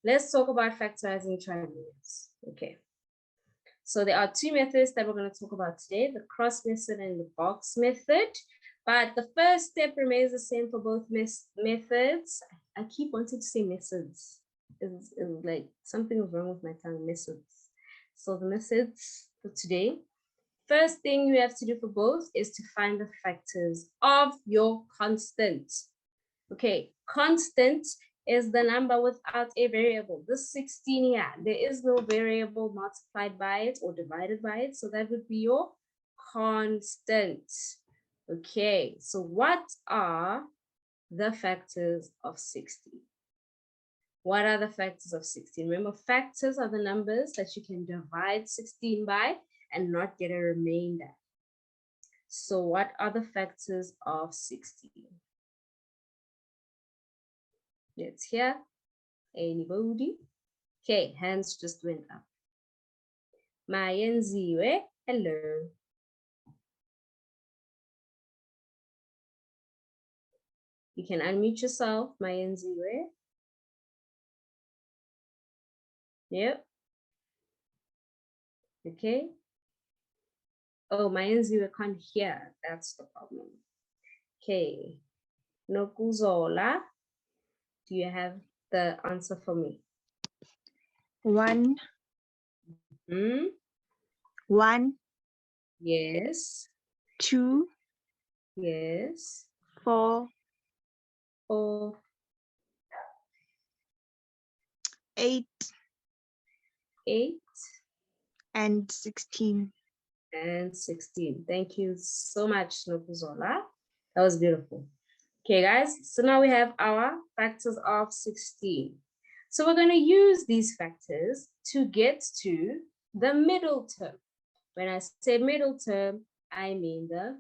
let's talk about factorizing trinomials. Okay. So there are two methods that we're going to talk about today, the cross method and the box method. But the first step remains the same for both methods. I keep wanting to say methods. It's like something is wrong with my tongue, methods. So the methods for today, first thing you have to do for both is to find the factors of your constant. Okay, constant is the number without a variable. This 16 here, there is no variable multiplied by it or divided by it. So that would be your constant. Okay, so what are the factors of 16? What are the factors of 16? Remember, factors are the numbers that you can divide 16 by and not get a remainder. So what are the factors of 16? Let's hear. Anybody? Okay, hands just went up. Mayenziwe, hello. You can unmute yourself, Mayenziwe. Yep. Okay. Oh, Mayenziwe can't hear. That's the problem. Okay. Nokuzola, do you have the answer for me? 1. 1. Yes. 2. Yes. 4. 4. 8. 8. And 16. And 16. Thank you so much, Nokuzola. That was beautiful. Okay, guys, so now we have our factors of 16. So we're going to use these factors to get to the middle term. When I say middle term, I mean the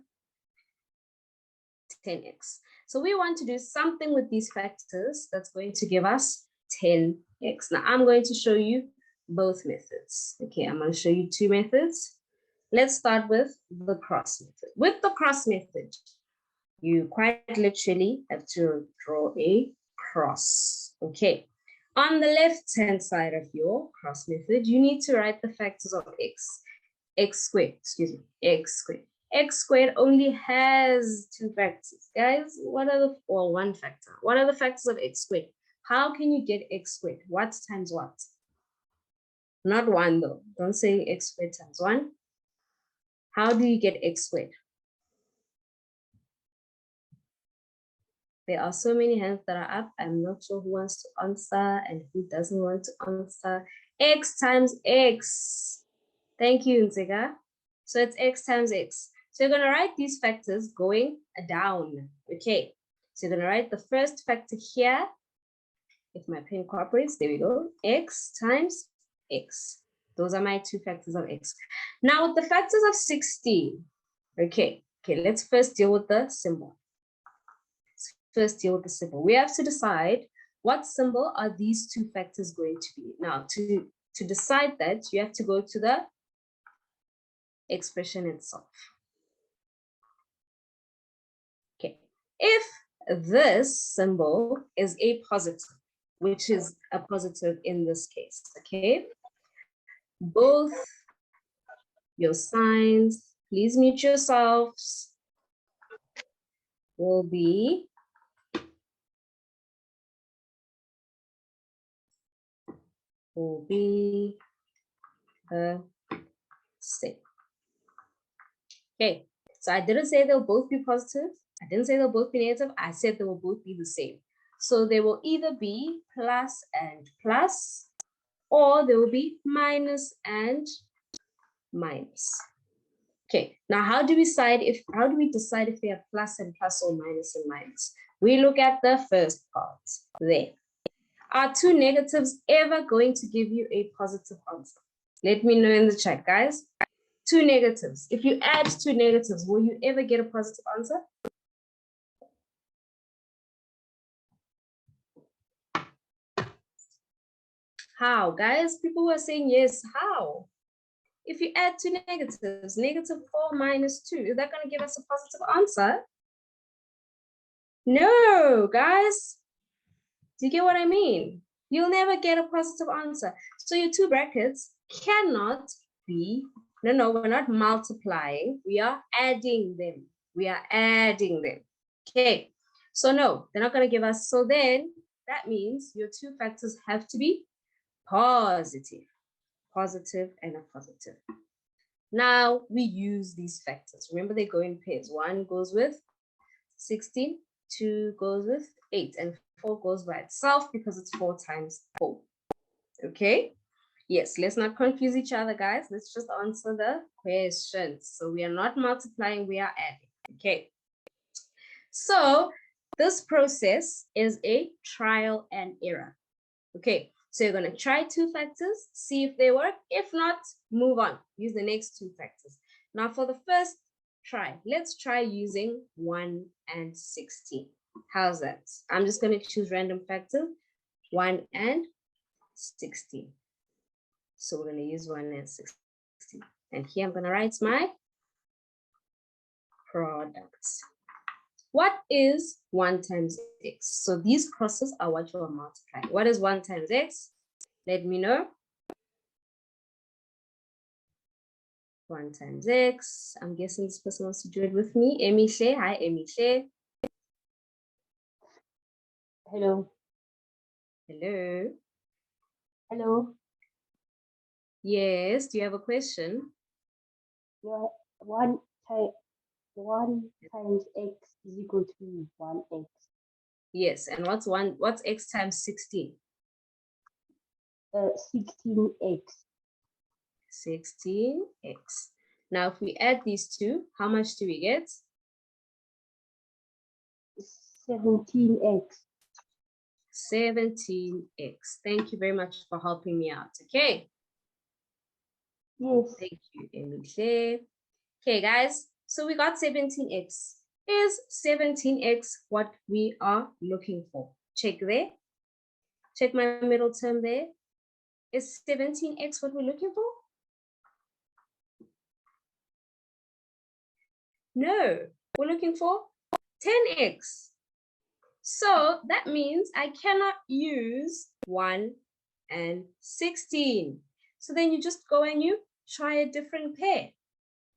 10x. So we want to do something with these factors that's going to give us 10x. Now I'm going to show you both methods. Okay, I'm going to show you two methods. Let's start with the cross method. With the cross method, you quite literally have to draw a cross. Okay. On the left-hand side of your cross method, you need to write the factors of x squared, x squared. X squared only has two factors. Guys, what are the, or one factor. What are the factors of x squared? How can you get x squared? What times what? Not one though. Don't say x squared times 1. How do you get x squared? There are so many hands that are up. I'm not sure who wants to answer and who doesn't want to answer. X times x. Thank you, Nzega. So it's x times x. So you're going to write these factors going down. Okay. So you're going to write the first factor here. If my pen cooperates, there we go. X times x. Those are my two factors of x. Now with the factors of 16. Okay, let's first deal with the symbol. First deal with the symbol. We have to decide what symbol are these two factors going to be. Now, to decide that, you have to go to the expression itself. Okay, if this symbol is a positive, which is a positive in this case, okay, both your signs, please mute yourselves, will be the same. Okay, so I didn't say they'll both be positive. I didn't say they'll both be negative. I said they will both be the same. So they will either be plus and plus, or they will be minus and minus. Okay, now how do we decide if they are plus and plus or minus and minus? We look at the first part there. Are two negatives ever going to give you a positive answer? Let me know in the chat, guys. Two negatives. If you add two negatives, will you ever get a positive answer? How, guys? People who are saying yes, how? If you add two negatives, -4 minus 2, is that going to give us a positive answer? No, guys. Do you get what I mean? You'll never get a positive answer. So your two brackets cannot be, no, we're not multiplying. We are adding them. We are adding them. Okay, so no, they're not going to give us. So then that means your two factors have to be positive, positive and a positive. Now we use these factors. Remember, they go in pairs. 1 goes with 16, 2 goes with 8, and 4 goes by itself because it's 4 times 4. Okay? Yes, let's not confuse each other, guys. Let's just answer the questions. So we are not multiplying, we are adding. Okay. So this process is a trial and error. Okay, so you're going to try two factors, see if they work. If not, move on. Use the next two factors. Now for the first try, let's try using 1 and 16. How's that? I'm just going to choose random factor, 1 and 16. So we're going to use 1 and 16. And here I'm going to write my products. What is 1 times x? So these crosses are what you are multiplying. What is 1 times x? Let me know. 1 times x. I'm guessing this person wants to do it with me. Emihle. Hi, Emihle. Hello. Hello. Hello. Yes, do you have a question? Yeah, 1 times x is equal to 1x. Yes, and what's x times 16? 16x. 16x. Now if we add these two, how much do we get? 17x. 17x. Thank you very much for helping me out. Okay. Yes. Thank you, Emihle. Okay, guys. So we got 17x. Is 17x what we are looking for? Check there. Check my middle term there. Is 17x what we're looking for? No, we're looking for 10x. So that means I cannot use 1 and 16. So then you just go and you try a different pair.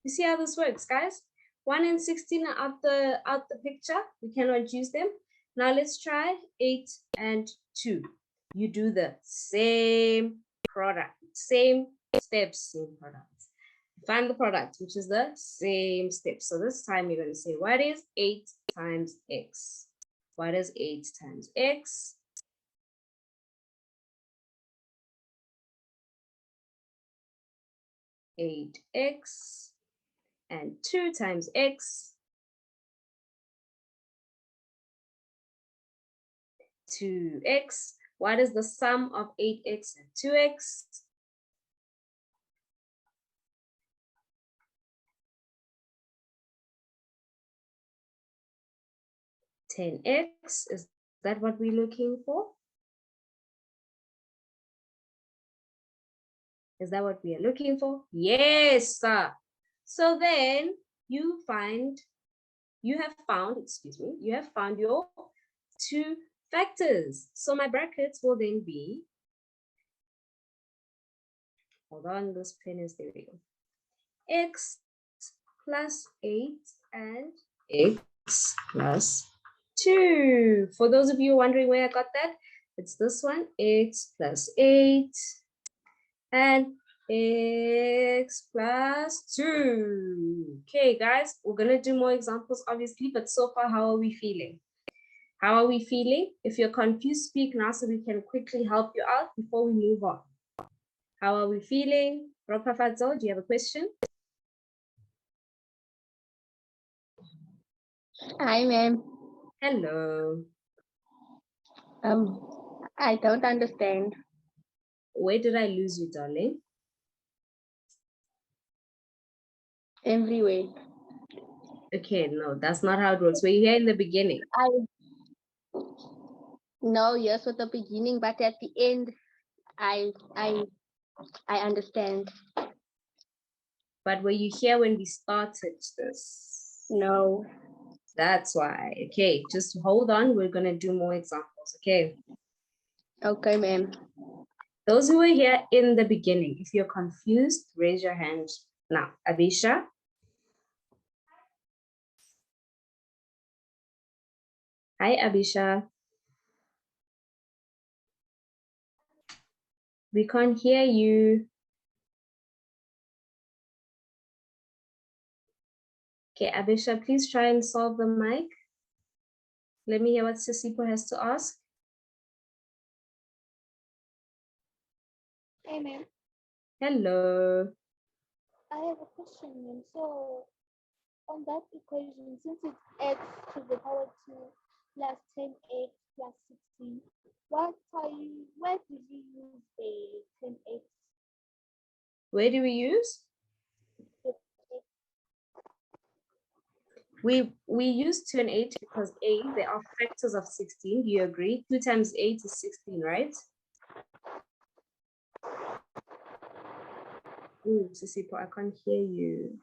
You see how this works, guys? 1 and 16 are out the picture. We cannot use them. Now let's try 8 and 2. You do the same product, same steps, same products. Find the product, which is the same step. So this time you're going to say, what is 8 times x? What is 8 times x? Eight x and 2 times x. 2x. What is the sum of 8x and 2x? $10x. Is that what we're looking for? Is that what we are looking for? Yes, sir. So then you have found your two factors. So my brackets will then be, hold on, this pen is, there we go. X plus 8 and x plus 2. For those of you wondering where I got that, it's this one, x plus 8 and x plus 2. Okay, guys, we're going to do more examples, obviously, but so far, how are we feeling? How are we feeling? If you're confused, speak now so we can quickly help you out before we move on. How are we feeling? Ropafadzo, do you have a question? Hi, ma'am. Hello. I don't understand. Where did I lose you, darling? Everywhere. Okay, no, that's not how it works. Were you here in the beginning? I know, yes, at the beginning, but at the end, I understand. But were you here when we started this? No. That's why. Okay, just hold on. We're going to do more examples, okay? Okay, ma'am. Those who were here in the beginning, if you're confused, raise your hand now. Abisha? Hi, Abisha. We can't hear you. Okay, Abisha, please try and solve the mic. Let me hear what Sisipo has to ask. Hey, ma'am. Hello. I have a question, ma'am. So, on that equation, since it's x to the power 2 plus 10x plus 16, where did you use a 10x? Where do we use? We use 2 and 8 because A, they are factors of 16. Do you agree? 2 times 8 is 16, right? Oh, Sisipo, I can't hear you.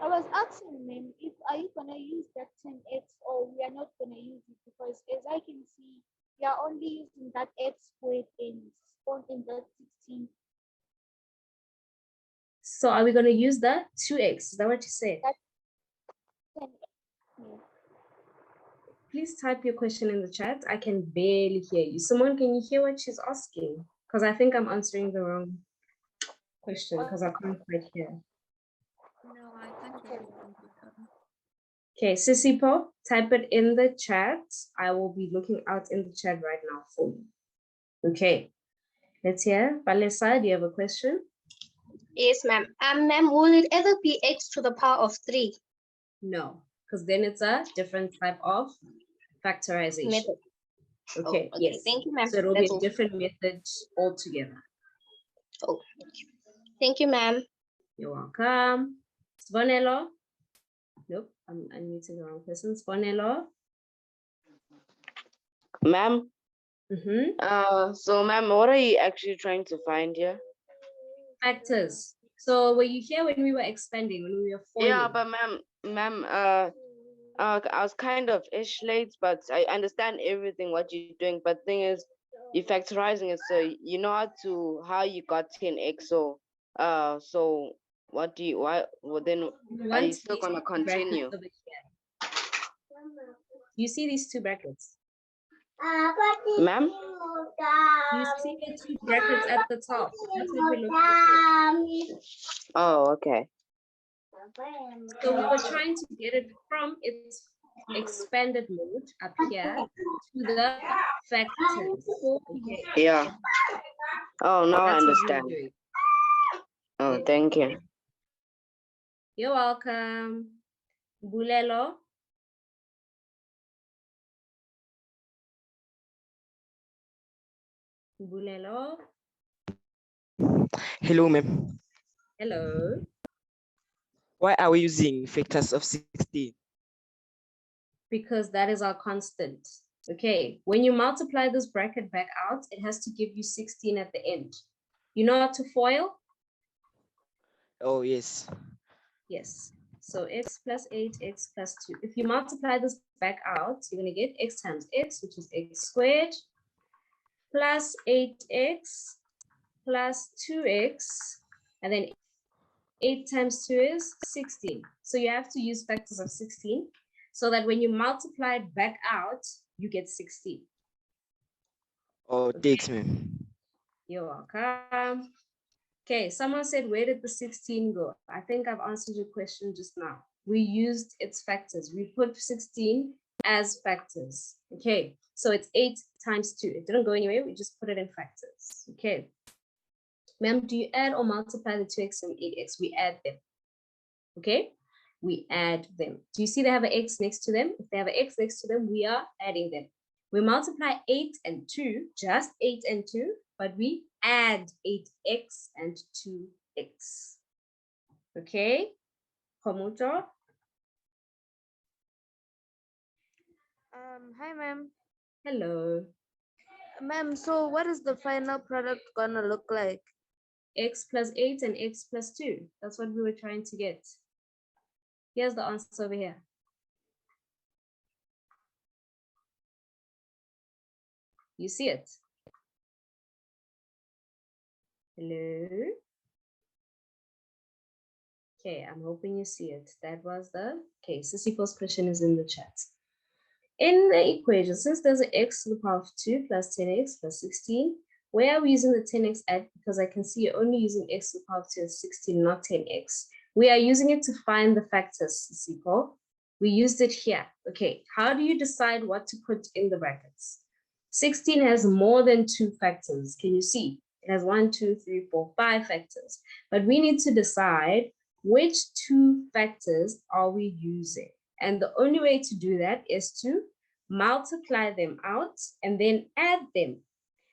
I was asking, ma'am, if are you gonna use that 10x or we are not gonna use it, because as I can see, we are only using that x squared in that 16. So are we going to use the 2x? Is that what you said? That 10x, ma'am. Please type your question in the chat. I can barely hear you. Someone, can you hear what she's asking? Because I think I'm answering the wrong question because I can't quite hear. No, I can't hear anything. Okay, Sisipo, type it in the chat. I will be looking out in the chat right now for you. Okay, let's hear. Valesa, do you have a question? Yes, ma'am. Ma'am, will it ever be x to the power of 3? No, because then it's a different type of factorization. Method. Okay, Oh, okay. yes. Thank you, ma'am. So it'll be That's a all. different method altogether. Oh, thank you, ma'am. You're welcome. Svanelo? Nope, I'm unmuting the wrong person. Svanelo? Ma'am, Mm-hmm. so ma'am, what are you actually trying to find here? Factors. So were you here when we were expanding, when we were forming? Yeah, but ma'am, I was kind of ish late, but I understand everything what you're doing. But thing is, you're factorizing it, so you know how you got 10x. So so what do you why? Well, then are you still gonna continue? You see these two brackets? Ma'am? You see the two brackets at the top. That's what we're looking for. Oh, okay. So we were trying to get it from its expanded mode up here to the factors. Okay. Yeah. Oh, now I That's what we're understand. doing. Oh, Okay. thank you. You're welcome. Bulelo. Bulelo. Hello, ma'am. Hello. Why are we using factors of 16? Because that is our constant. Okay, when you multiply this bracket back out, it has to give you 16 at the end. You know how to FOIL? Oh, yes. Yes. So x plus 8, x plus 2. If you multiply this back out, you're going to get x times x, which is x squared, plus 8x plus 2x, and then 8 times 2 is 16. So you have to use factors of 16 so that when you multiply it back out, you get 16. Oh, thanks, ma'am. You're welcome. Okay, someone said, where did the 16 go? I think I've answered your question just now. We used its factors. We put 16 as factors. Okay, so it's 8 times 2. It didn't go anywhere. We just put it in factors. Okay. Ma'am, do you add or multiply the 2x and 8x? We add them. Okay, we add them. Do you see they have an x next to them? If they have an x next to them, we are adding them. We multiply 8 and 2, just 8 and 2, but we add 8x and 2x. Okay, Komuto? Hi, ma'am. Hello. Ma'am, so what is the final product gonna look like? X plus 8 and x plus 2. That's what we were trying to get. Here's the answer over here. You see it? Hello? Okay, I'm hoping you see it. That was the, okay, Sisipo's question is in the chat. In the equation, since there's an x to the power of 2 plus 10x plus 16, where are we using the 10x at? Because I can see you're only using x to the power of 2 and 16, not 10x. We are using it to find the factors, Sisipo. We used it here. Okay, how do you decide what to put in the brackets? 16 has more than 2 factors. Can you see? It has 1, 2, 3, 4, 5 factors. But we need to decide which 2 factors are we using. And the only way to do that is to multiply them out and then add them.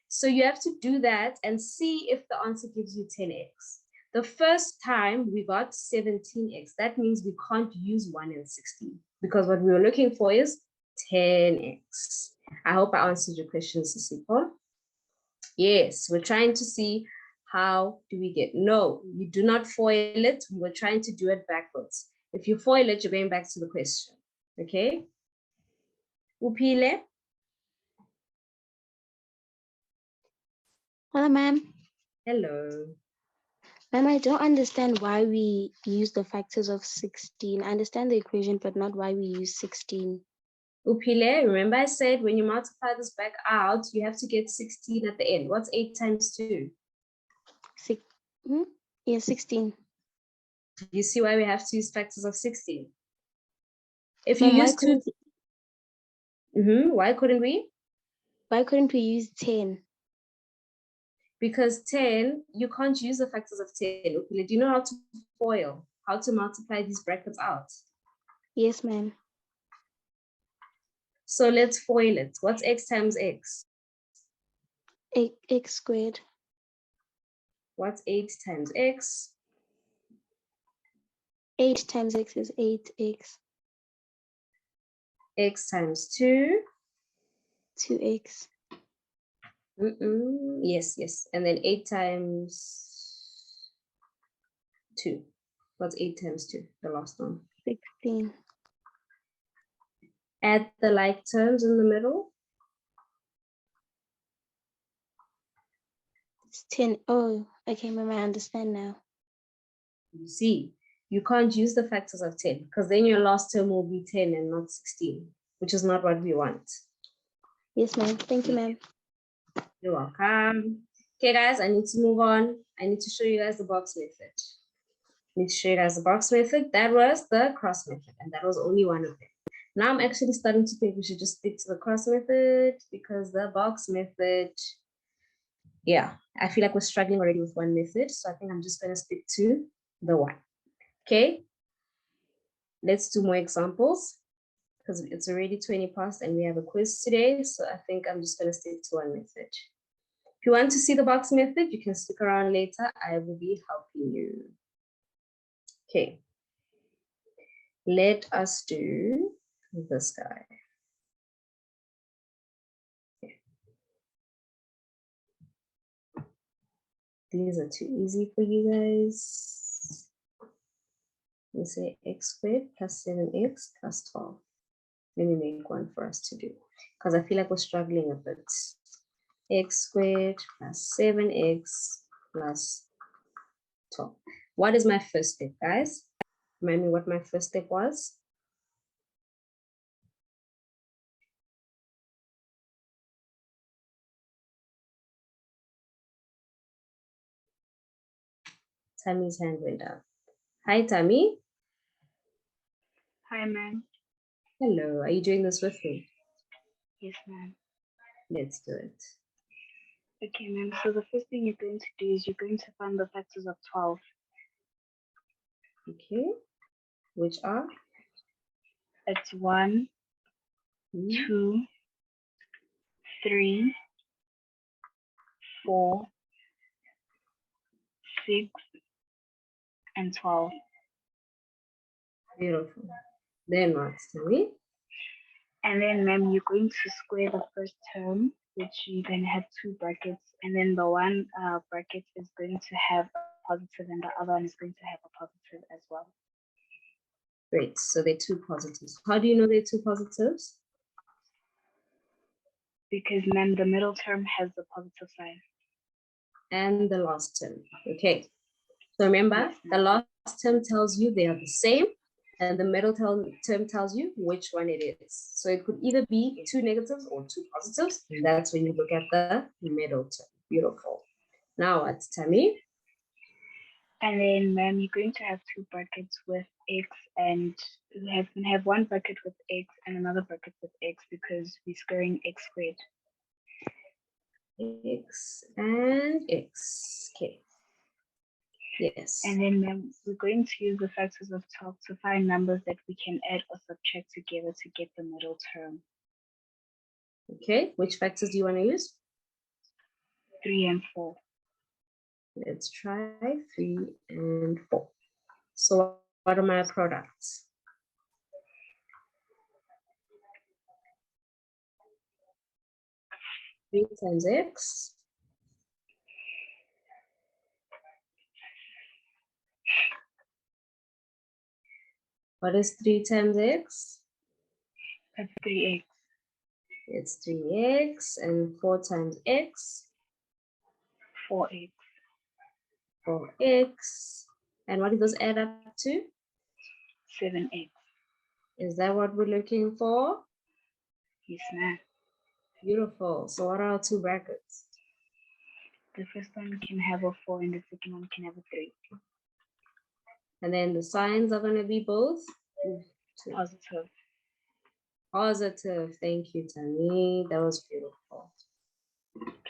So you have to do that and see if the answer gives you 10x. The first time we got 17x. That means we can't use 1 and 16 because what we were looking for is 10x. I hope I answered your question, Sisipo. Yes, we're trying to see how do we get, no, you do not foil it. We were trying to do it backwards. If you foil it, you're going back to the question, okay? Upile? Hello, ma'am. Hello. Ma'am, I don't understand why we use the factors of 16. I understand the equation, but not why we use 16. Upile, remember I said when you multiply this back out, you have to get 16 at the end. What's 8 times 2? Yeah, 16. You see why we have to use factors of 16? If you Ma'am, use 2, why couldn't we? Why couldn't we use 10? Because 10, you can't use the factors of 10. Upile, do you know how to FOIL? How to multiply these brackets out? Yes, ma'am. So let's FOIL it. What's x times x? X squared. What's 8 times x? 8 times x is 8x. X times 2? 2x. Yes, yes. And then 8 times 2. What's 8 times 2? The last one. 16. Add the like terms in the middle. It's 10. Oh, okay, ma'am, I understand now. You see, you can't use the factors of 10 because then your last term will be 10 and not 16, which is not what we want. Yes, ma'am. Thank you, ma'am. You're welcome. Okay, guys, I need to move on. I need to show you guys the box method. I need to show you guys the box method. That was the cross method, and that was only one of them. Now I'm actually starting to think we should just stick to the cross method because the box method, yeah, I feel like we're struggling already with one method. So I think I'm just going to stick to the one. Okay, let's do more examples because it's already 20 past and we have a quiz today. So I think I'm just going to stick to one method. If you want to see the box method, you can stick around later. I will be helping you. Okay, let us do this guy. Okay. These are too easy for you guys. We say x squared plus 7x plus 12. Let me make one for us to do because I feel like we're struggling a bit. X squared plus 7x plus 12. What is my first step, guys? Remind me what my first step was. Tammy's hand went up. Hi, Tammy. Hi, ma'am. Hello, are you doing this with me? Yes, ma'am. Let's do it. Okay, ma'am. So the first thing you're going to do is you're going to find the factors of 12. Okay, which are? It's 1, 2, 3, 4, 6, and 12. Beautiful. Then what, Tammy? And then, ma'am, you're going to square the first term, which you're going to have 2 brackets. And then the one bracket is going to have a positive and the other one is going to have a positive as well. Great, so they're 2 positives. How do you know they're 2 positives? Because, ma'am, the middle term has the positive sign. And the last term. Okay. So remember, the last term tells you they are the same, and the middle term tells you which one it is. So it could either be two negatives or two positives. And that's when you look at the middle term. Beautiful. Now what, Tammy? And then, ma'am, you're going to have two brackets with x, and you have one bracket with x and another bracket with x because we're squaring x squared. X and X. Okay. Yes. And then, ma'am, we're going to use the factors of 12 to find numbers that we can add or subtract together to get the middle term. Okay. Which factors do you want to use? 3 and 4. Let's try 3 and 4. So what are my products? Three times X. What is 3 times X? That's 3x. It's 3X, and 4 times X? 4x. 4X. And what do those add up to? 7x. Is that what we're looking for? Yes, ma'am. Beautiful. So what are our two brackets? The first one can have a 4 and the second one can have a 3. And then the signs are going to be both positive. Positive. Thank you, Tammy. That was beautiful.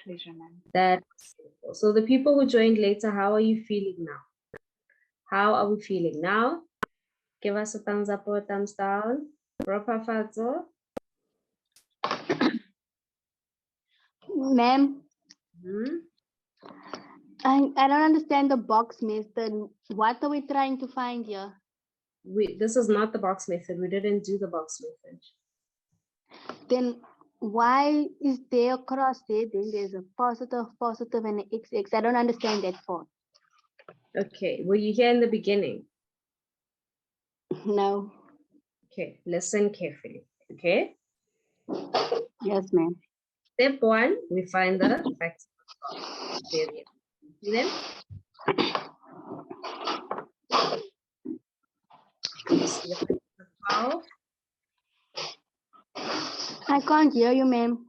Pleasure, ma'am. That's beautiful. So the people who joined later, how are you feeling now? How are we feeling now? Give us a thumbs up or a thumbs down. Proper Fazo. Ma'am, I don't understand the box method. What are we trying to find here? This is not the box method. We didn't do the box method. Then why is there a cross there? Then there's a positive, and an XX. I don't understand that part. Okay, were you here in the beginning? No. Okay, listen carefully, okay? Yes, ma'am. Step 1, we find the factors of 12. See them? You see the factors of 12? I can't hear you, ma'am.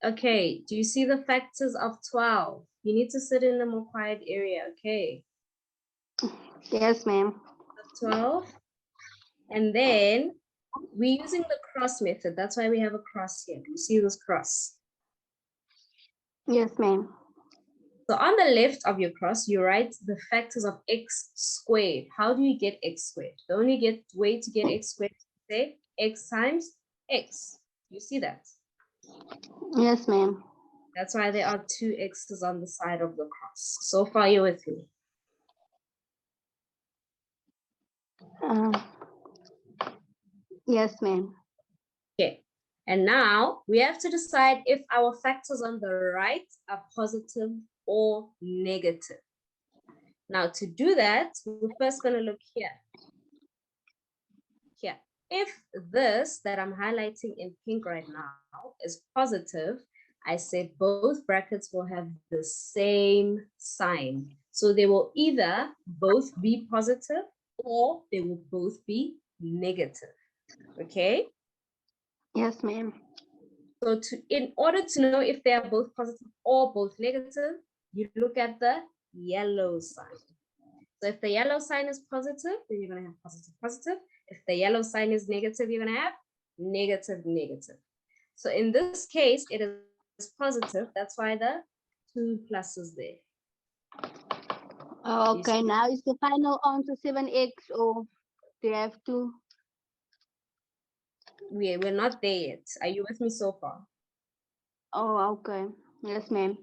Okay, do you see the factors of 12? You need to sit in a more quiet area, okay? Yes, ma'am. 12. And then we're using the cross method. That's why we have a cross here. You see this cross? Yes, ma'am. So on the left of your cross, you write the factors of x squared. How do you get x squared? The only way to get x squared is to say x times x. You see that? Yes, ma'am. That's why there are two x's on the side of the cross. So far, you're with me. Yes, ma'am. Okay. And now we have to decide if our factors on the right are positive or negative. Now to do that, we're first going to look here. Here. If this that I'm highlighting in pink right now is positive, I say both brackets will have the same sign. So they will either both be positive or they will both be negative. Okay? Yes, ma'am. So in order to know if they are both positive or both negative, you look at the yellow sign. So if the yellow sign is positive, then you're going to have positive, positive. If the yellow sign is negative, you're going to have negative, negative. So in this case, it is positive. That's why the 2 pluses there. Okay, now is the final answer 7x, or do you have to? We're not there yet. Are you with me so far? Oh, okay. Yes, ma'am.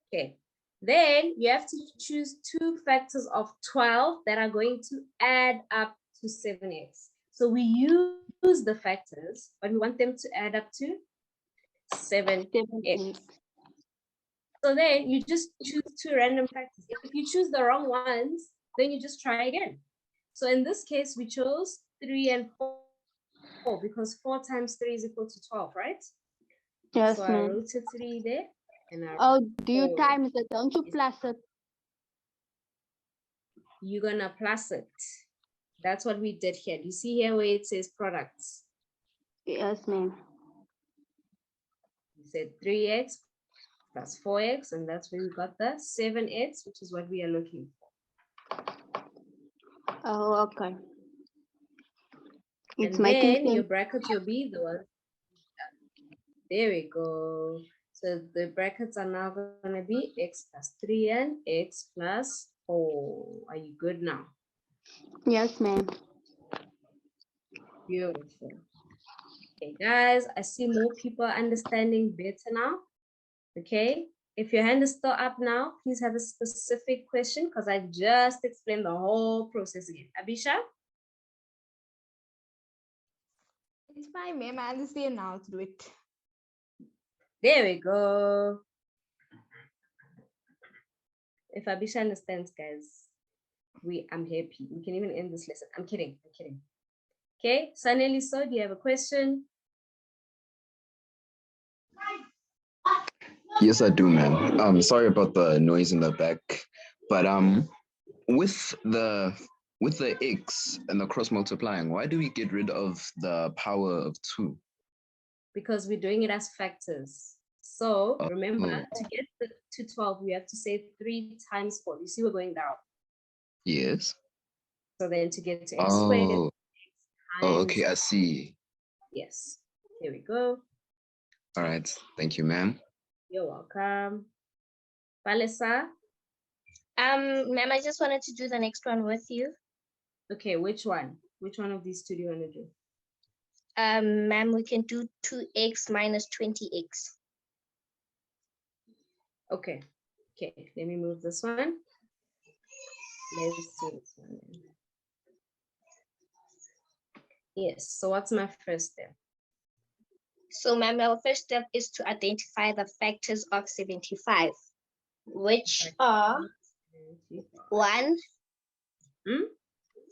Okay. Then you have to choose two factors of 12 that are going to add up to 7x. So we use the factors, but we want them to add up to 7x. So then you just choose two random factors. If you choose the wrong ones, then you just try again. So in this case, we chose 3 and 4 because 4 times 3 is equal to 12, right? Yes, So I ma'am. wrote a 3 there. And I Oh, wrote do you 4. times it? Don't you plus it? You're going to plus it. That's what we did here. Do you see here where it says products? Yes, ma'am. We said 3x plus 4x, and that's where we got the 7x, which is what we are looking for. Oh, okay. It's And making then your sense. brackets will be the one. There we go. So the brackets are now going to be x plus 3 and x plus 4. Are you good now? Yes, ma'am. Beautiful. Okay, guys, I see more people are understanding better now. Okay, if your hand is still up now, please have a specific question because I just explained the whole process again. Abisha? It's fine, ma'am. I understand now to do it. There we go. If Abisha understands, guys, I'm happy. We can even end this lesson. I'm kidding. I'm kidding. Okay, Saneli, so do you have a question? Yes, I do, ma'am. Sorry about the noise in the back, but with the x and the cross multiplying, why do we get rid of the power of 2? Because we're doing it as factors. So remember, to get to 12, we have to say 3 times 4. You see, we're going down. Yes. So then to get to x squared. Oh, okay, I see. Yes. Here we go. All right. Thank you, ma'am. You're welcome. Valesa? Ma'am, I just wanted to do the next one with you. Okay, which one? Which one of these two do you want to do? Ma'am, we can do 2x minus 20x. Okay. Okay, let me move this one. Let's do this one then. Yes, so what's my first step? So, ma'am, our first step is to identify the factors of 75, which are 1,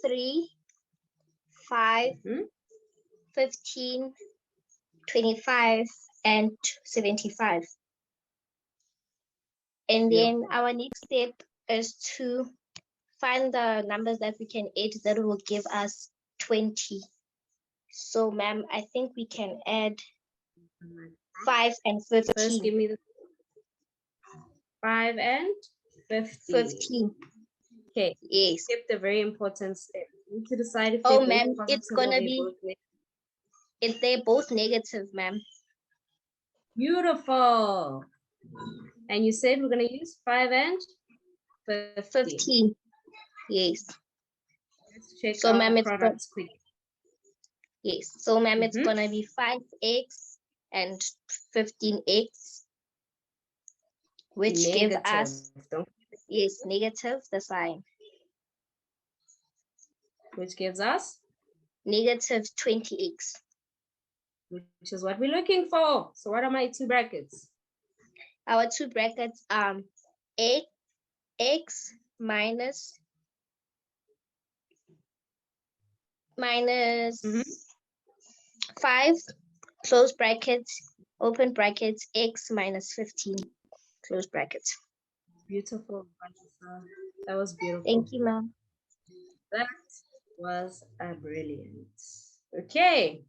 3, 5, 15, 25, and 75. And then our next step is to find the numbers that we can add that will give us 20. So, ma'am, I think we can add 5 and 15. First, give me the 5 and 15. 15. Okay. Yes. Skip the very important step. You need to decide if Oh, they're ma'am, both it's positive gonna or they're be both negative. if they're both negative, ma'am. Beautiful. And you said we're going to use 5 and 15. Yes. Let's check So, ma'am, our products quickly. Yes. So, ma'am, it's gonna be 5x and 15x, which Negative. give us negative the sign. Which gives us negative 20x. Which is what we're looking for. So what are my two brackets? Our two brackets are x minus 5, close brackets, open brackets, x minus 15, close brackets. Beautiful, Vanessa. That was beautiful. Thank you, ma'am. That was brilliant. Okay.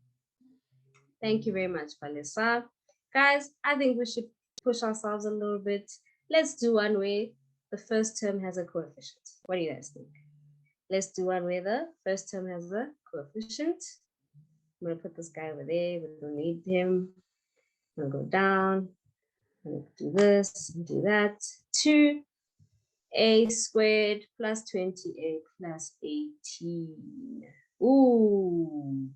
Thank you very much, Vanessa. Guys, I think we should push ourselves a little bit. Let's do one where the first term has a coefficient. What do you guys think? Let's do one where the first term has a coefficient. I'm going to put this guy over there. We don't need him. I'm going to go down. I'm going to do this and do that. 2a squared plus 20a plus 18. Ooh.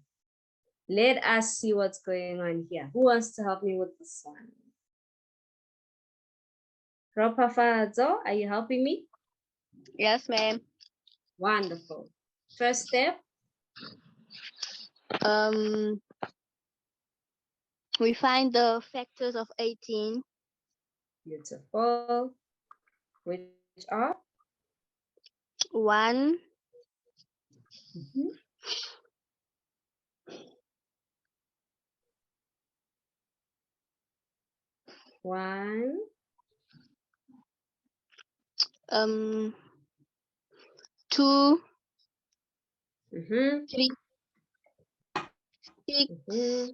Let us see what's going on here. Who wants to help me with this one? Ropafazo, are you helping me? Yes, ma'am. Wonderful. First step. We find the factors of 18. Beautiful. Which are? 1. 1. 2, Mm-hmm. 3, 6, Mm-hmm.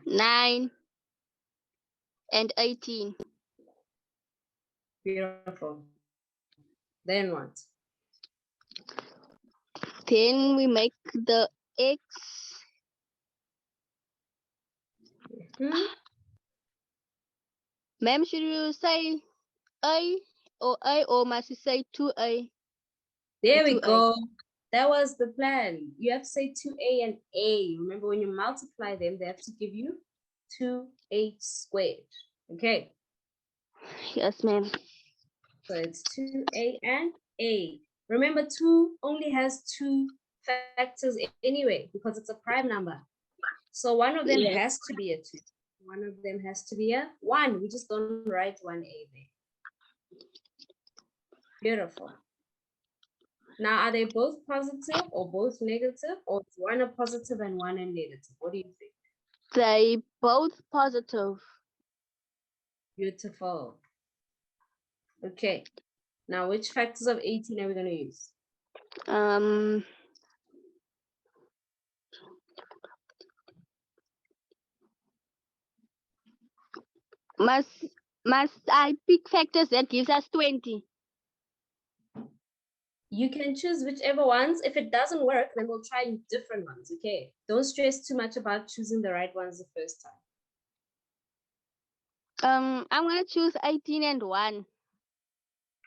9, and 18. Beautiful. Then what? Then we make the x. Hmm? Ma'am, should you say A, or must you say 2A? There we 2A. go. That was the plan. You have to say 2a and a. Remember, when you multiply them, they have to give you 2a squared. Okay. Yes, ma'am. So it's 2a and a. Remember, 2 only has 2 factors anyway because it's a prime number. So one of them Yes. has to be a 2. One of them has to be a 1. We just don't write 1a there. Beautiful. Now, are they both positive or both negative, or is one a positive and one a negative? What do you think? They both positive. Beautiful. Okay. Now, which factors of 18 are we going to use? Must I pick factors that gives us 20? You can choose whichever ones. If it doesn't work, then we'll try different ones, okay? Don't stress too much about choosing the right ones the first time. I'm gonna choose 18 and 1.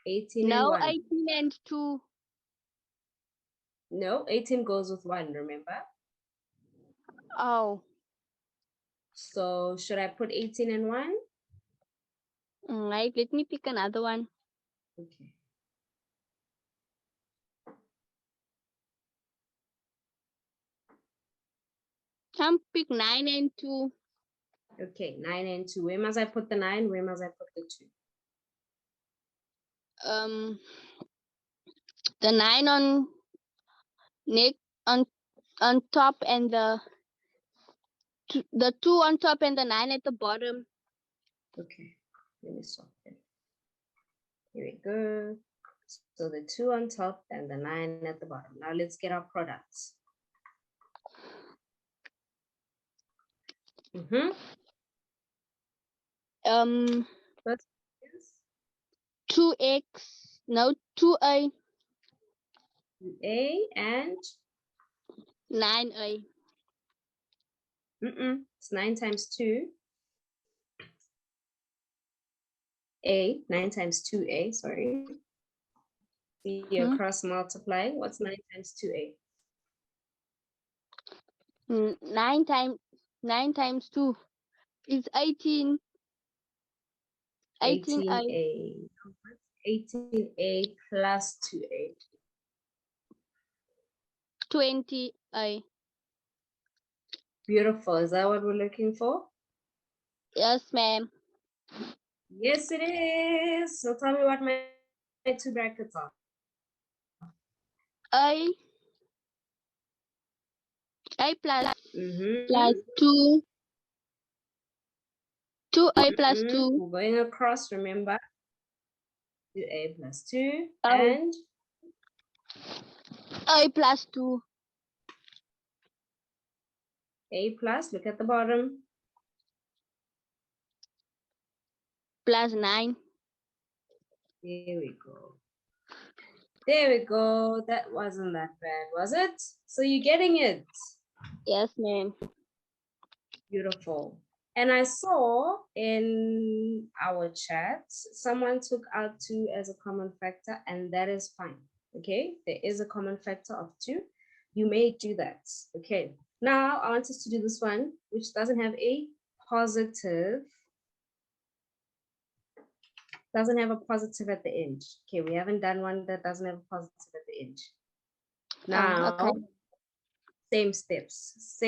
18 no, and 1. 18 and 2. No, 18 goes with 1, remember? Oh. So should I put 18 and 1? Right, let me pick another one. Okay. Pick 9 and 2. Okay, 9 and 2. Where must I put the 9? Where must I put the 2? The 9 on on top, and the 2 on top and the 9 at the bottom. Okay, let me swap them. Here we go. So the 2 on top and the 9 at the bottom. Now let's get our products. First is 2x, no, 2a. 2a and 9a. It's 9 times 2. A, 9 times 2a, sorry. See, you're cross multiplying. What's 9 times 2a? 9 times 2 is 18. 18a. 18a plus 2a. 20a. Beautiful. Is that what we're looking for? Yes, ma'am. Yes, it is. So tell me what my 2 brackets are. A plus 2. 2a plus 2. We're going across, remember. 2a plus 2 Oh. and A plus 2. a plus, look at the bottom. Plus 9. There we go. There we go. That wasn't that bad, was it? So you're getting it. Yes, ma'am. Beautiful. And I saw in our chat, someone took out 2 as a common factor, and that is fine. Okay, there is a common factor of 2. You may do that. Okay, now I want us to do this one, which doesn't have a positive. Doesn't have a positive at the end. Okay, we haven't done one that doesn't have a positive at the end. Now, okay. Same steps.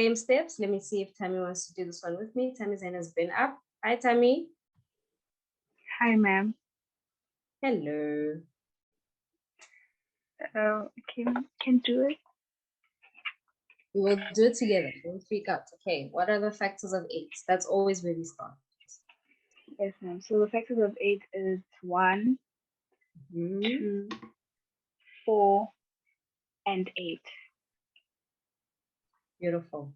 Let me see if Tammy wants to do this one with me. Tammy's hand has been up. Hi, Tammy. Hi, ma'am. Hello. Can do it. We will do it together. Don't freak out. Okay, what are the factors of 8? That's always where we start. Yes, ma'am. So the factors of 8 is 1, Mhm. 2, 4, and 8. Beautiful.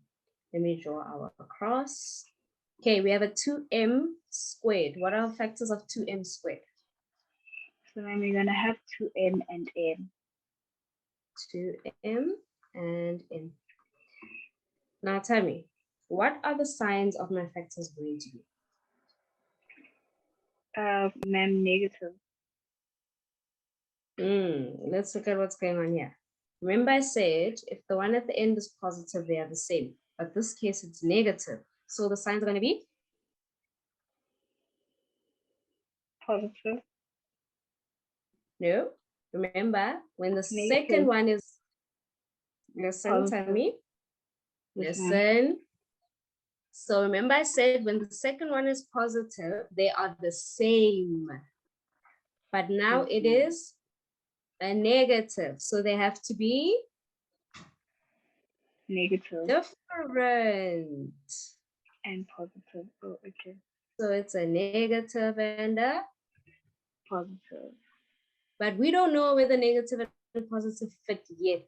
Let me draw our cross. Okay, we have a 2m squared. What are factors of 2m squared? So then we're going to have 2m and m. 2m and m. Now tell me, what are the signs of my factors going to be? Ma'am, negative. Let's look at what's going on here. Remember I said, if the one at the end is positive, they are the same. But this case, it's negative. So the signs are going to be? Positive. No. Remember, when the Negative. second one is, listen, Positive. tell me. Yes, ma'am. Listen. So remember I said when the second one is positive, they are the same. But now it is a negative. So they have to be Negative. different. And positive. Oh, okay. So it's a negative and a Positive. but we don't know whether negative and positive fit yet.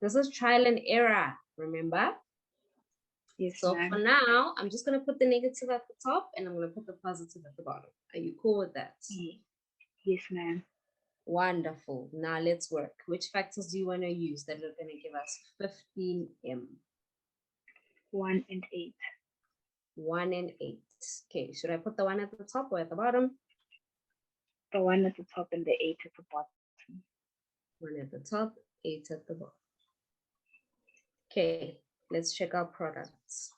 This is trial and error, remember? Yes, So ma'am. for now, I'm just going to put the negative at the top and I'm going to put the positive at the bottom. Are you cool with that? Yes, ma'am. Wonderful. Now let's work. Which factors do you want to use that are going to give us 15m? 1 and 8. 1 and 8. Okay, should I put the 1 at the top or at the bottom? The 1 at the top and the 8 at the bottom. 1 at the top, 8 at the bottom. Okay, let's check our products.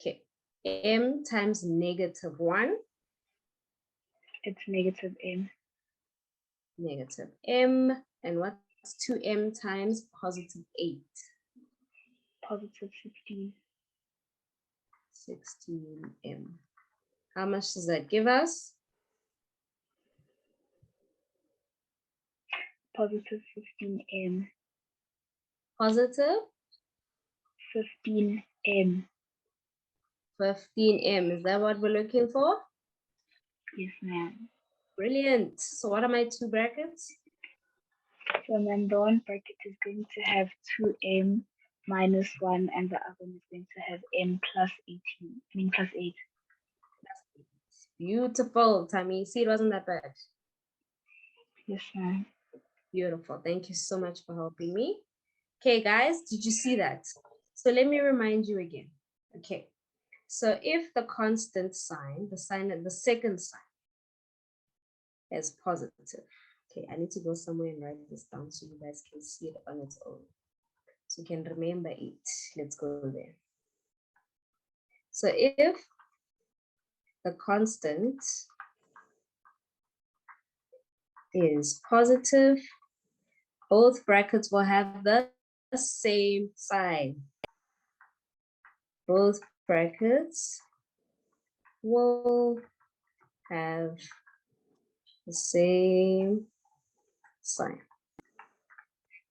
Okay, m times negative 1. It's negative m. Negative m. And what's 2m times positive 8? Positive 16. 16m. How much does that give us? Positive 15m. Positive 15m. 15m. Is that what we're looking for? Yes, ma'am. Brilliant. So what are my two brackets? So then the one bracket is going to have 2m minus 1 and the other one is going to have m plus 18. Plus 8. Beautiful, Tammy. See, it wasn't that bad. Yes, ma'am. Beautiful. Thank you so much for helping me. Okay, guys, did you see that? So let me remind you again. Okay. So if the constant sign, the second sign is positive. Okay, I need to go somewhere and write this down so you guys can see it on its own. So you can remember it. Let's go there. So if the constant is positive, both brackets will have the same sign. Both brackets will have the same sign.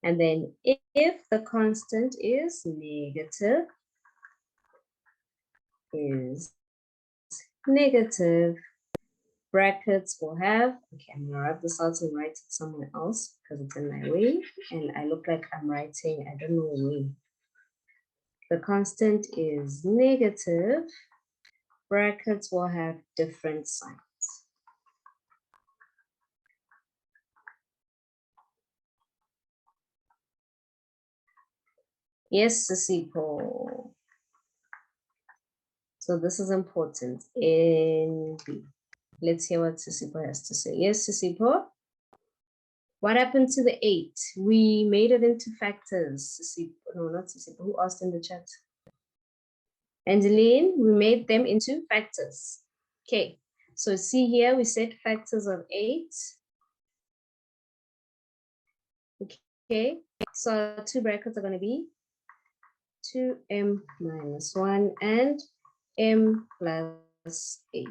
And then if the constant is negative, brackets will have, okay, I'm gonna write this out and write it somewhere else because it's in my way and I look like I'm writing, I don't know way. The constant is negative, brackets will have different signs. Yes, Sisipo. So this is important in B. Let's hear what Sisipo has to say. Yes, Sisipo? What happened to the 8? We made it into factors. Sisipo, no, not Sisipo. Who asked in the chat? Angeline, we made them into factors. Okay, so see here, we said factors of 8. Okay, so our two brackets are going to be 2m minus 1 and m plus 8.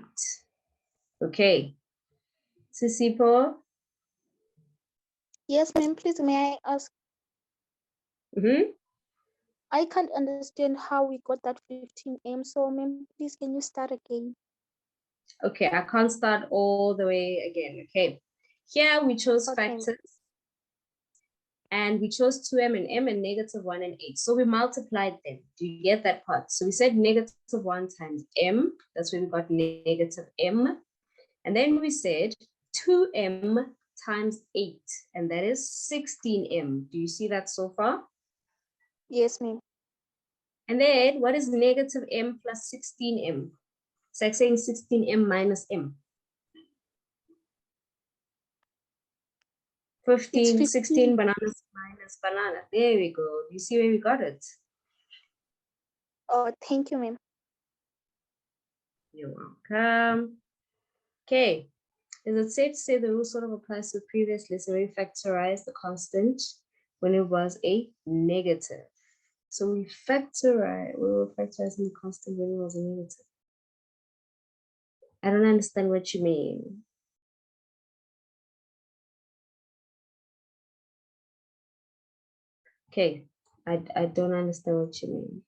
Okay, Sisipo? Yes, ma'am, please, may I ask? I can't understand how we got that 15M. So, ma'am, please can you start again? Okay, I can't start all the way again. Okay, here we chose Okay. factors. And we chose 2m and m and -1 and 8. So we multiplied them. Do you get that part? So we said -1 times m. That's where we got -m. And then we said 2m times 8. And that is 16m. Do you see that so far? Yes, ma'am. And then what is -m plus 16m? It's like saying 16m minus m. 15, 16 bananas minus banana. There we go. Do you see where we got it? Oh, thank you, ma'am. You're welcome. Okay. Is it safe to say the rule sort of applies to the previous lesson where we factorized the constant when it was a negative? So we were factorizing the constant when it was a negative. I don't understand what you mean. Okay, I don't understand what you mean.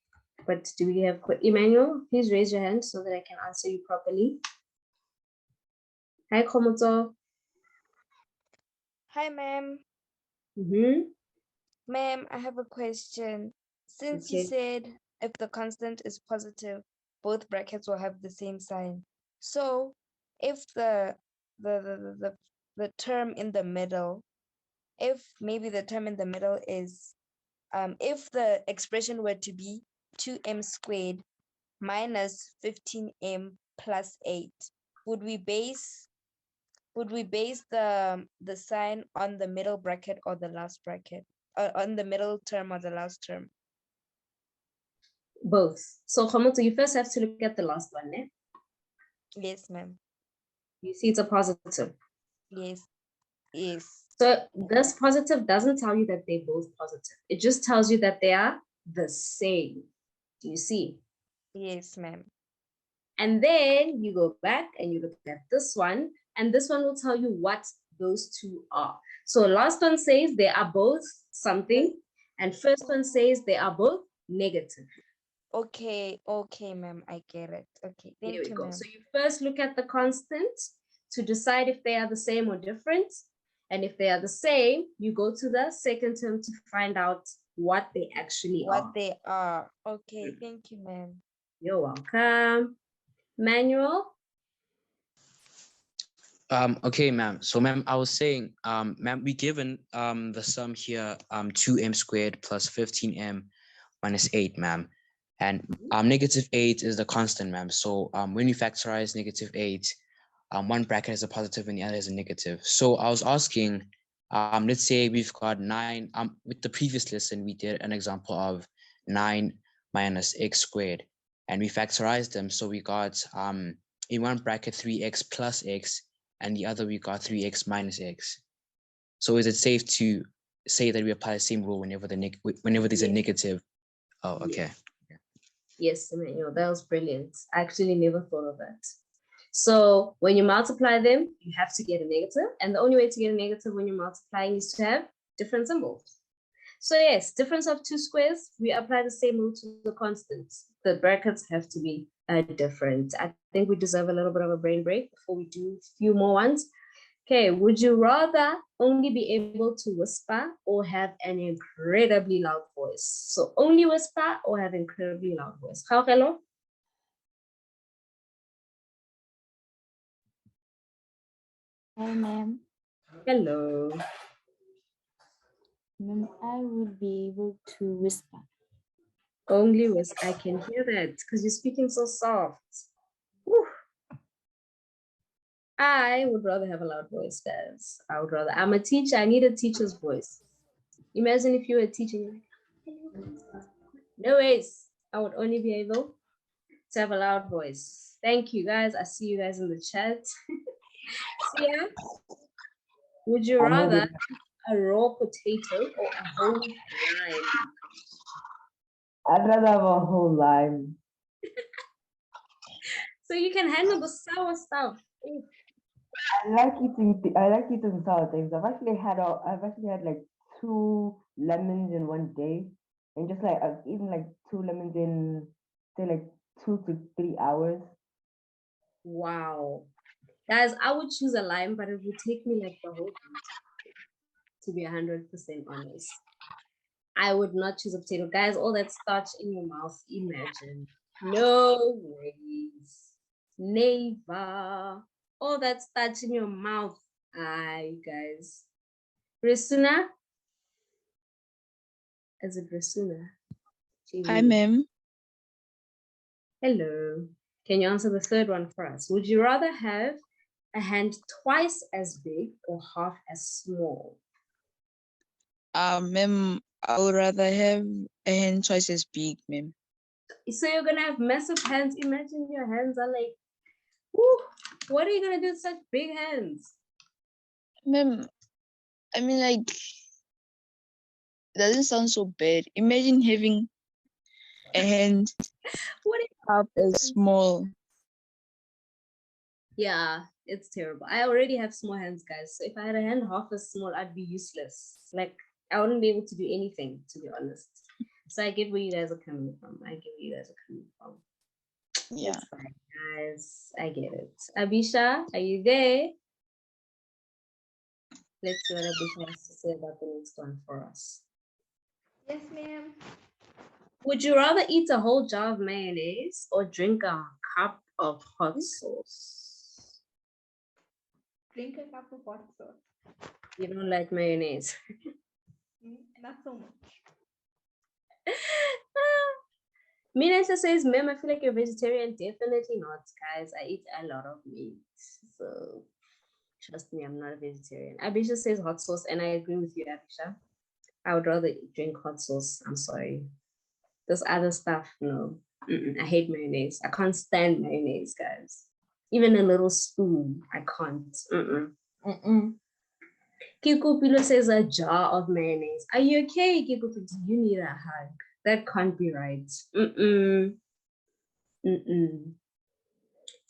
But do we have Emmanuel? Please raise your hand so that I can answer you properly. Hi, Komoto. Hi, ma'am. Ma'am, I have a question. Since you Okay. said if the constant is positive, both brackets will have the same sign. So if the term in the middle, if maybe the term in the middle is if the expression were to be 2m squared minus 15m plus 8, would we base the sign on the middle bracket or the last bracket? On the middle term or the last term? Both. So Komoto, you first have to look at the last one, eh? Yes, ma'am. You see it's a positive. Yes. Yes. So this positive doesn't tell you that they're both positive. It just tells you that they are the same. Do you see? Yes, ma'am. And then you go back and you look at this one, and this one will tell you what those two are. So last one says they are both something, and first one says they are both negative. Okay, ma'am, I get it. Okay, There thank we you, go. ma'am. So you first look at the constant to decide if they are the same or different. And if they are the same, you go to the second term to find out what they actually are. What they are. Okay, thank you, ma'am. You're welcome. Manuel? Okay, ma'am. So, ma'am, I was saying, ma'am, we given the sum here 2m squared plus 15m minus 8, ma'am. And -8 is the constant, ma'am. So when we factorize -8, one bracket has a positive and the other has a negative. So I was asking, let's say we've got 9. With the previous lesson, we did an example of 9 minus x squared, and we factorized them. So we got in one bracket 3x plus x, and the other we got 3x minus x. So is it safe to say that we apply the same rule whenever there's a negative? Oh, okay. Yes, Emmanuel, that was brilliant. I actually never thought of that. So when you multiply them, you have to get a negative. And the only way to get a negative when you're multiplying is to have different symbols. So yes, difference of two squares, we apply the same rule to the constants. The brackets have to be different. I think we deserve a little bit of a brain break before we do a few more ones. Okay, would you rather only be able to whisper or have an incredibly loud voice? So only whisper or have incredibly loud voice? Hello? Hi, ma'am. Hello. Ma'am, I would be able to whisper. Only whisper. I can hear that because you're speaking so soft. Whew. I would rather have a loud voice, guys. I would rather. I'm a teacher. I need a teacher's voice. Imagine if you were teaching. No ways. I would only be able to have a loud voice. Thank you, guys. I see you guys in the chat. Sia, would you rather a raw potato or a whole lime? I'd rather have a whole lime. So you can handle the sour stuff. Ooh. I like eating sour things. I've actually had like 2 lemons in one day. and just like I've eaten like 2 lemons in say like 2 to 3 hours. Wow. Guys, I would choose a lime, but it would take me like the whole day, to be 100% honest. I would not choose a potato. Guys, all that starch in your mouth, imagine. No ways. Never. All that starch in your mouth. Aye, guys. Resuna? Is it Resuna? Hi, ma'am. Hello. Can you answer the third one for us? Would you rather have a hand twice as big or half as small? Ma'am, I would rather have a hand twice as big, ma'am. So you're gonna have massive hands. Imagine your hands are like, whoo, what are you gonna do with such big hands? Ma'am, I mean, like, it doesn't sound so bad. Imagine having a hand What half as small. Yeah, it's terrible. I already have small hands, guys. So if I had a hand half as small, I'd be useless. Like, I wouldn't be able to do anything, to be honest. So I get where you guys are coming from. Yeah. It's fine, guys. I get it. Abisha, are you there? Let's see what Abisha has to say about the next one for us. Yes, ma'am. Would you rather eat a whole jar of mayonnaise or drink a cup of hot sauce? Drink a cup of hot sauce. You don't like mayonnaise. Not so much. Minesa says, ma'am, I feel like you're vegetarian. Definitely not, guys. I eat a lot of meat. So trust me, I'm not a vegetarian. Abisha says hot sauce, and I agree with you, Abisha. I would rather drink hot sauce. I'm sorry. This other stuff, no. I hate mayonnaise. I can't stand mayonnaise, guys. Even a little spoon, I can't. Kiko Pilo says a jar of mayonnaise. Are you okay, Kiko? Do you need a hug? That can't be right.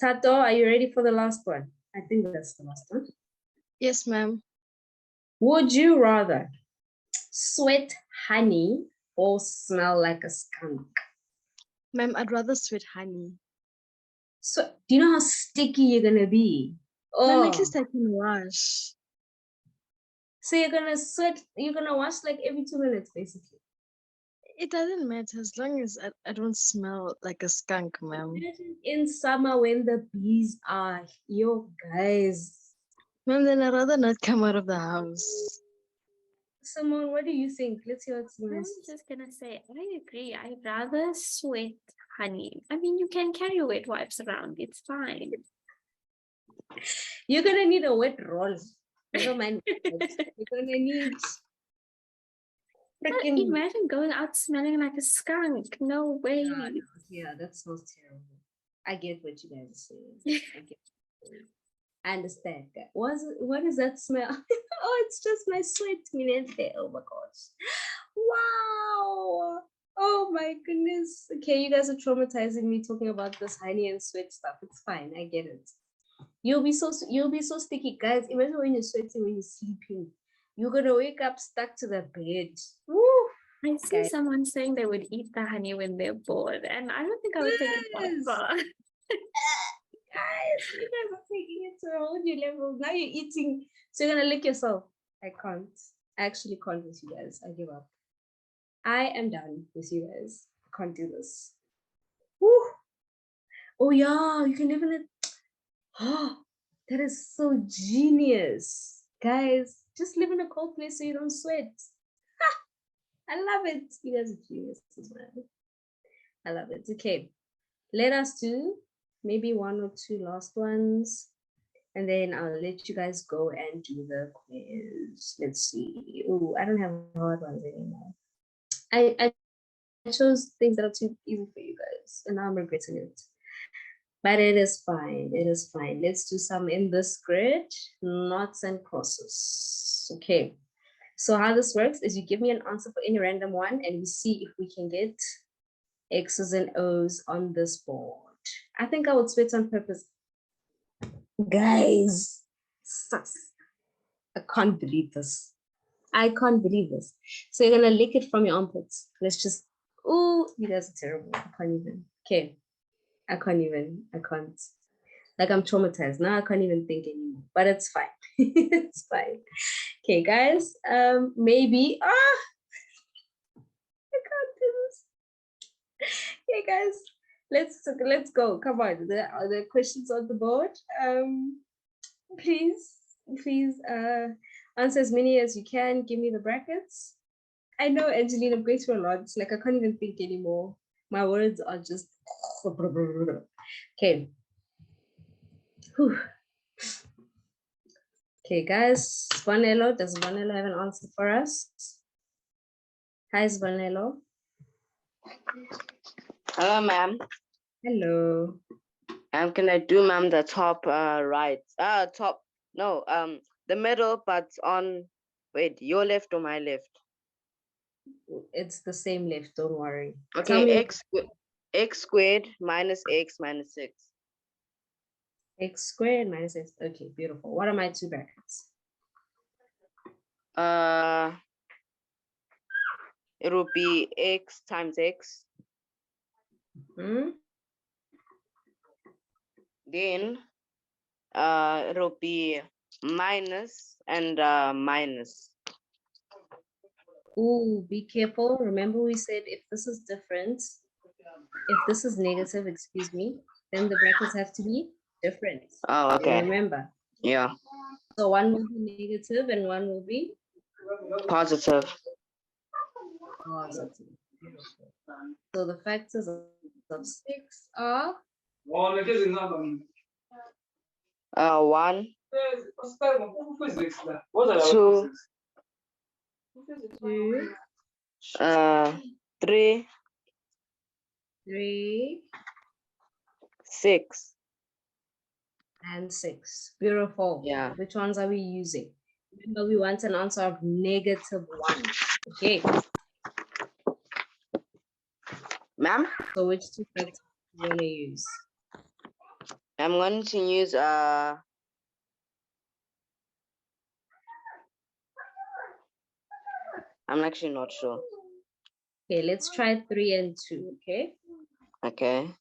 Tato, are you ready for the last one? I think that's the last one. Yes, ma'am. Would you rather sweat honey or smell like a skunk? Ma'am, I'd rather sweat honey. So, do you know how sticky you're gonna be? Ma'am, at least I can wash. So you're gonna sweat, you're gonna wash like every 2 minutes, basically. It doesn't matter as long as I don't smell like a skunk, ma'am. Imagine in summer when the bees are your guys. Ma'am, then I'd rather not come out of the house. Simone, what do you think? Let's hear what's I was just gonna say, I agree. I'd rather sweat honey. I mean, you can carry wet wipes around. It's fine. You're gonna need a wet roll. Never mind. You're gonna need But imagine going out smelling like a skunk. No way. Yeah, that smells terrible. I get what you guys are saying. I understand that. What does that smell? Oh, it's just my sweat. Oh my gosh. Wow. Oh my goodness. Okay, you guys are traumatizing me talking about this honey and sweat stuff. It's fine. I get it. You'll be so sticky, guys. Imagine when you're sweating when you're sleeping. You're gonna wake up stuck to the bed. Woo! I see someone saying they would eat the honey when they're bored, and I don't think I would take it that far. Guys, you guys are taking it to a whole new level. Now you're eating, so you're gonna lick yourself. I can't. I actually can't with you guys. I give up. I am done with you guys. I can't do this. Woo! Oh yeah, you can live in it. Oh, that is so genius. Guys, just live in a cold place so you don't sweat. I love it. You guys are geniuses, man. I love it. Okay, let us do maybe 1 or 2 last ones, and then I'll let you guys go and do the quiz. Let's see. Oh, I don't have hard ones anymore. I chose things that are too easy for you guys, and now I'm regretting it. But it is fine. It is fine. Let's do some in this grid, knots and crosses. Okay. So how this works is you give me an answer for any random one, and we see if we can get X's and O's on this board. I think I would switch on purpose. Guys, sus. I can't believe this. I can't believe this. So you're gonna lick it from your armpits. Let's just, oh, you guys are terrible. I can't even. Okay. I can't. Like I'm traumatized. Now I can't even think anymore. But it's fine. It's fine. Okay, guys. Maybe. I can't do this. Okay, guys. Let's go. Come on. Are there questions on the board? Please answer as many as you can. Give me the brackets. I know, Angelina, I'm going through a lot. It's like I can't even think anymore. My words are just okay. Whew. Okay, guys. Svanello, does Svanello have an answer for us? Hi, Svanello. Hello, ma'am. Hello. Can I do, ma'am, the top right? Top. No, the middle, but on. Wait, your left or my left? It's the same left. Don't worry. Okay, x squared minus x minus 6. X squared minus x. Okay, beautiful. What are my two brackets? It will be x times x. Then it'll be minus and minus. Oh, be careful. Remember we said if this is different, if this is negative, excuse me, then the brackets have to be different. Oh, okay. Remember. Yeah. So one will be negative and one will be positive. Positive. Beautiful. So the factors of 6 are 1, 2, 3, 6. And 6. Beautiful. Yeah. Which ones are we using? Remember, we want an answer of -1. Okay. Ma'am? So which two factors do you want to use? I'm going to use I'm actually not sure. Okay, let's try 3 and 2, okay? Okay.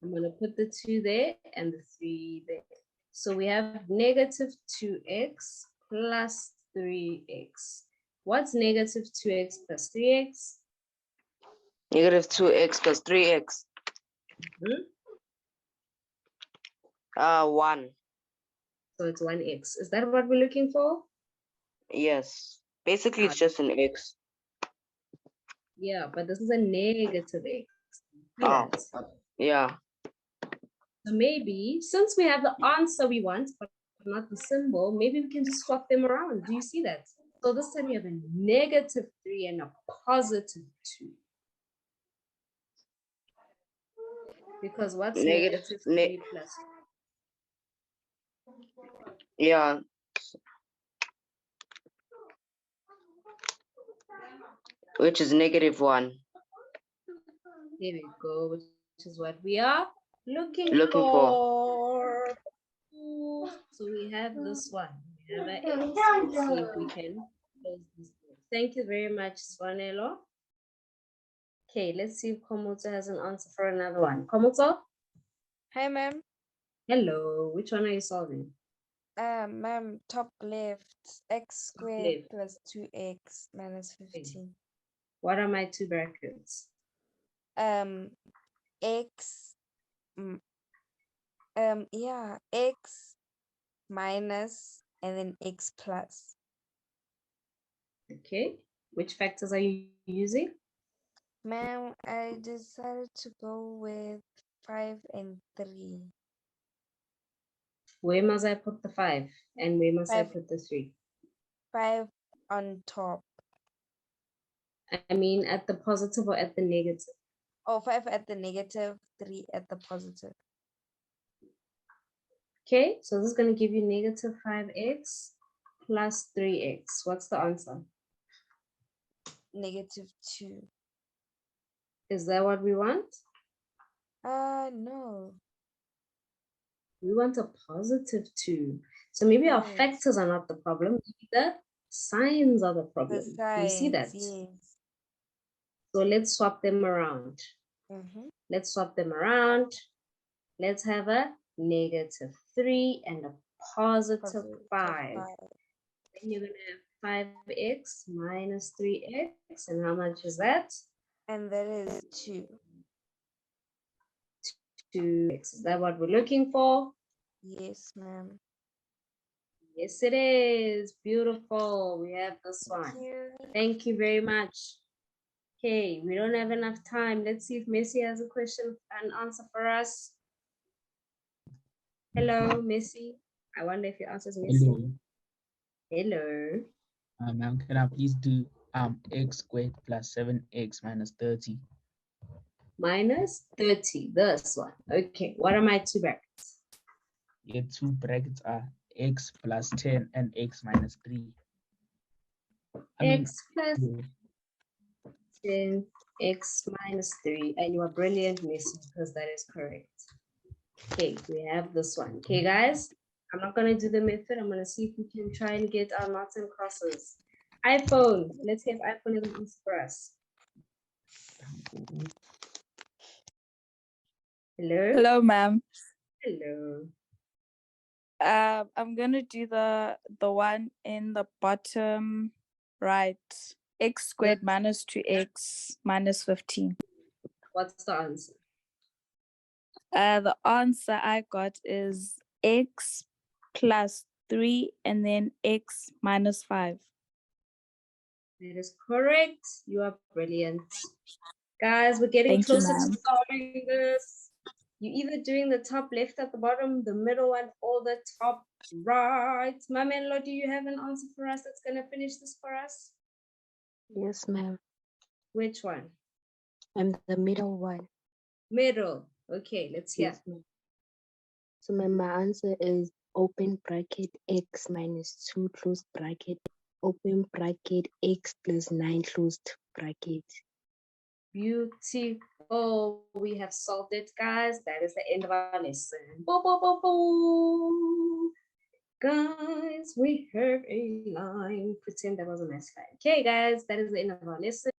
I'm going to put the 2 there and the 3 there. So we have -2x plus 3x. What's -2x plus 3x? -2x plus 3x. 1. So it's 1x. Is that what we're looking for? Yes. Basically, it's just an x. Yeah, but this is a negative x. Oh, yeah. So maybe, since we have the answer we want, but not the symbol, maybe we can just swap them around. Do you see that? So this time we have a -3 and a +2. Because what's -3 plus? Yeah. Which is -1. There we go, which is what we are looking for. So we have this one. We have an X. Let's see if we can close this door. Thank you very much, Swanelo. Okay, let's see if Komoto has an answer for another one. Komoto? Hi, ma'am. Hello. Which one are you solving? Ma'am, top left, x squared plus 2x minus 15. What are my two brackets? X, x minus and then x plus. Okay. Which factors are you using? Ma'am, I decided to go with 5 and 3. Where must I put the 5? And where must I 5. put the 3? 5 on top. I mean, at the positive or at the negative? Oh, 5 at the negative, 3 at the positive. Okay, so this is going to give you -5x plus 3x. What's the answer? -2. Is that what we want? No. We want a +2. So maybe our factors are not the problem. Maybe the Signs are the The problem. You see that? signs, yes. So let's swap them around. Let's swap them around. Let's have a -3 and a +5. Then you're gonna have 5x minus 3x, and how much is that? And that is 2. 2x. Is that what we're looking for? Yes, ma'am. Yes, it is. Beautiful. We have this one. Thank you very much. Okay, we don't have enough time. Let's see if Messi has a question and answer for us. Hello, Messi. I wonder if your answer is Messi. Hello. Hello. Ma'am, can I please do x squared plus 7x minus 30? Minus 30, this one. Okay, what are my two brackets? Your two brackets are x plus 10 and x minus 3. X plus 10, x minus 3. And you are brilliant, Messi, because that is correct. Okay, we have this one. Okay, guys, I'm not going to do the method. I'm going to see if we can try and get our knots and crosses. iPhone, let's see if iPhone is an answer for us. Hello? Hello, ma'am. Hello. I'm gonna do the one in the bottom right. X squared minus 2x minus 15. What's the answer? The answer I got is x plus 3 and then x minus 5. That is correct. You are brilliant. Guys, we're getting Thank you, closer to ma'am. solving this. You're either doing the top left at the bottom, the middle one, or the top right. Mamello, do you have an answer for us that's going to finish this for us? Yes, ma'am. Which one? And the middle one. Middle. Okay, let's hear. Yes, ma'am. So my answer is open bracket x minus 2 close bracket, open bracket x plus 9 closed bracket. Beautiful. We have solved it, guys. That is the end of our lesson. Bo, bo, bo, bo. Guys, we have a line. Pretend that was a nice line. Okay, guys, that is the end of our lesson.